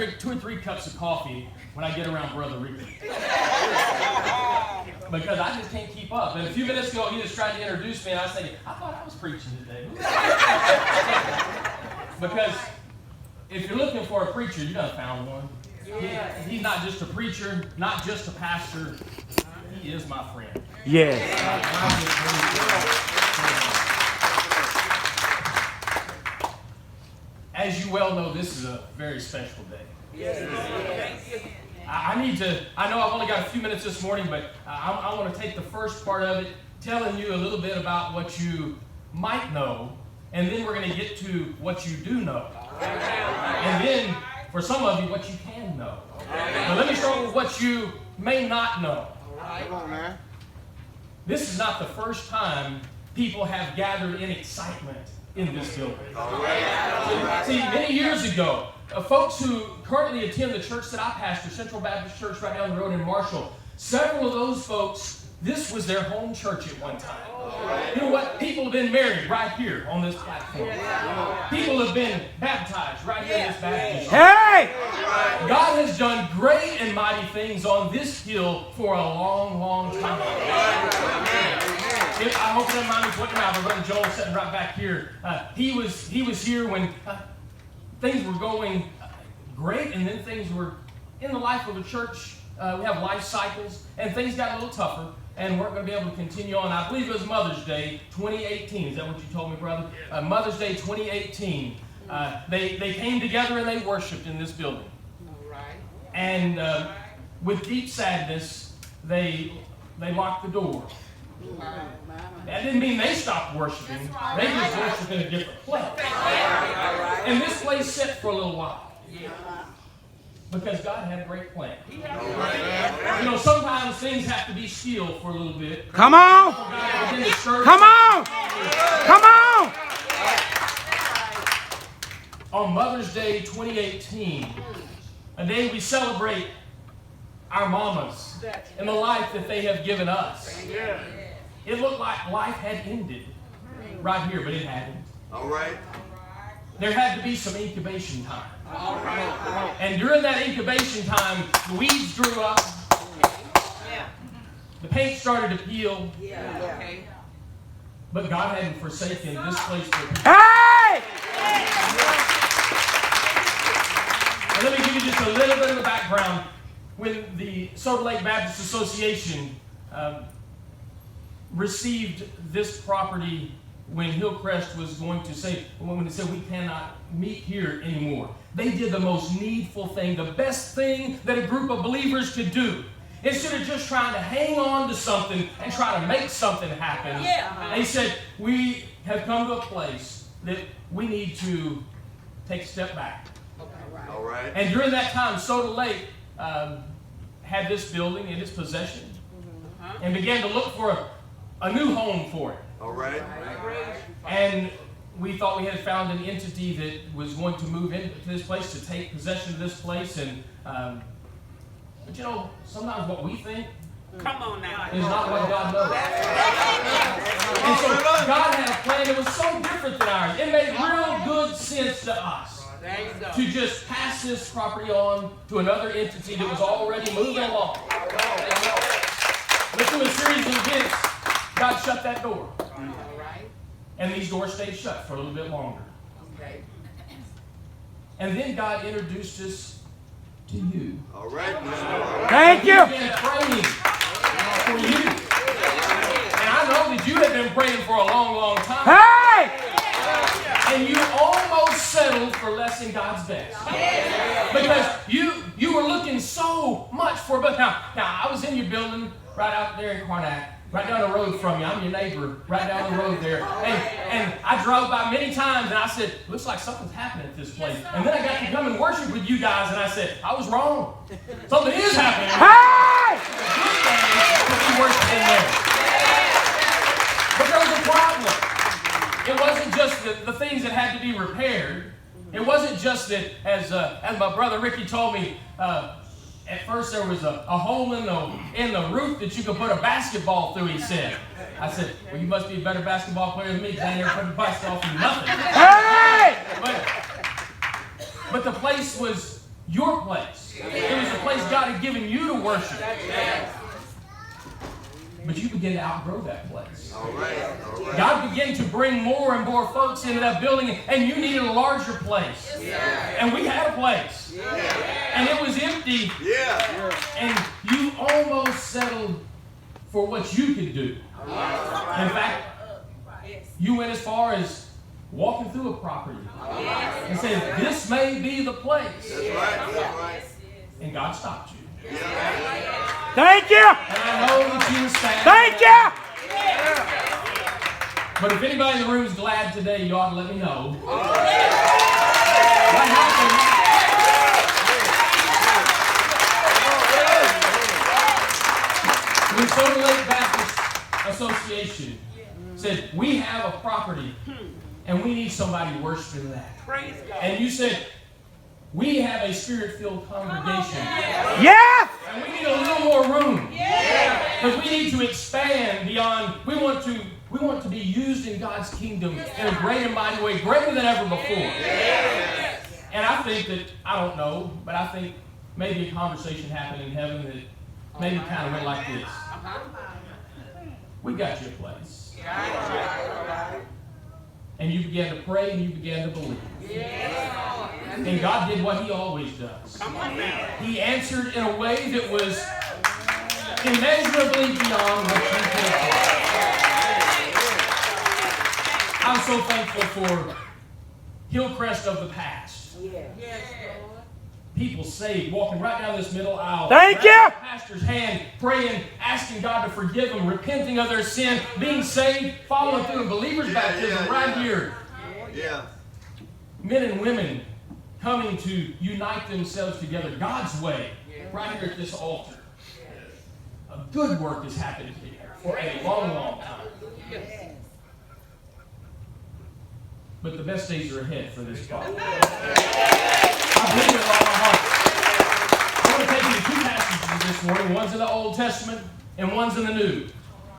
drink 2 or 3 cups of coffee when I get around Brother Ricky. Because I just can't keep up. And a few minutes ago, he was trying to introduce me, and I was thinking, I thought I was preaching today. Because if you're looking for a preacher, you done found one. He's not just a preacher, not just a pastor. He is my friend. Yeah. As you well know, this is a very special day. I know I've only got a few minutes this morning, but I want to take the first part of it, telling you a little bit about what you might know, and then we're going to get to what you do know. And then, for some of you, what you can know. But let me start with what you may not know. Come on, man. This is not the first time people have gathered in excitement in this building. See, many years ago, folks who currently attend the church that I pastor, Central Baptist Church right down the road in Marshall, several of those folks, this was their home church at one time. You know what? People have been married right here on this platform. People have been baptized right here in this baptistry. Hey! God has done great and mighty things on this hill for a long, long time. I hope that mind is what now. My brother Joel sitting right back here. He was here when things were going great, and then things were in the life of a church. We have life cycles, and things got a little tougher, and weren't going to be able to continue on. I believe it was Mother's Day 2018. Is that what you told me, brother? Mother's Day 2018. They came together and they worshiped in this building. And with deep sadness, they locked the door. That didn't mean they stopped worshiping. They just worshiped in a different place. And this place set for a little while. Because God had a great plan. You know, sometimes things have to be still for a little bit. Come on! Come on! Come on! On Mother's Day 2018, a day we celebrate our mamas and the life that they have given us. It looked like life had ended right here, but it hadn't. All right. There had to be some incubation time. And during that incubation time, the weeds grew up. The paint started to peel. But God hadn't forsaken this place for people. Hey! And let me give you just a little bit of a background. When the Soda Lake Baptist Association received this property, when Hillcrest was going to say, when they said we cannot meet here anymore, they did the most needful thing, the best thing that a group of believers could do. Instead of just trying to hang on to something and try to make something happen, they said, we have come to a place that we need to take a step back. All right. And during that time, Soda Lake had this building in its possession and began to look for a new home for it. All right. And we thought we had found an entity that was going to move into this place, to take possession of this place. And but you know, sometimes what we think is not what God knows. And so God had a plan that was so different than ours. It made real good sense to us to just pass this property on to another entity that was already moving along. But through a series of events, God shut that door. And these doors stayed shut for a little bit longer. And then God introduced us to you. All right. Thank you. He began praying for you. And I know that you have been praying for a long, long time. Hey! And you almost settled for less than God's best. Because you were looking so much for, but now I was in your building right out there in Karnak, right down the road from you. I'm your neighbor, right down the road there. And I drove by many times, and I said, looks like something's happening at this place. And then I got to come and worship with you guys, and I said, I was wrong. Something is happening. Hey! You worship in there. But there was a problem. It wasn't just the things that had to be repaired. It wasn't just that, as my brother Ricky told me, at first there was a hole in the roof that you could put a basketball through, he said. I said, well, you must be a better basketball player than me because I ain't never put a basketball through nothing. Hey! But the place was your place. It was the place God had given you to worship. But you began to outgrow that place. All right. All right. God began to bring more and more folks into that building, and you needed a larger place. And we had a place. And it was empty. Yeah. And you almost settled for what you could do. In fact, you went as far as walking through a property and saying, this may be the place. That's right. That's right. And God stopped you. Thank you. And I know that you were sad. Thank you. But if anybody in the room is glad today, you ought to let me know. What happened? Minnesota Lake Baptist Association said, we have a property and we need somebody to worship in that. And you said, we have a spirit-filled congregation. Yes. And we need a little more room. Because we need to expand beyond, we want to be used in God's kingdom in a great and mighty way, greater than ever before. And I think that, I don't know, but I think maybe a conversation happened in heaven that maybe kind of went like this. We got you a place. And you began to pray and you began to believe. And God did what He always does. He answered in a way that was immeasurably beyond what you could have. I'm so thankful for Hillcrest of the past. People saved, walking right down this middle aisle. Thank you. The pastor's hand, praying, asking God to forgive them, repenting of their sin, being saved, following through a believer's baptism right here. Yeah. Men and women coming to unite themselves together God's way, right here at this altar. A good work has happened here for a long, long time. But the best days are ahead for this body. I believe it with all my heart. I want to take you to two passages this morning. One's in the Old Testament and one's in the New.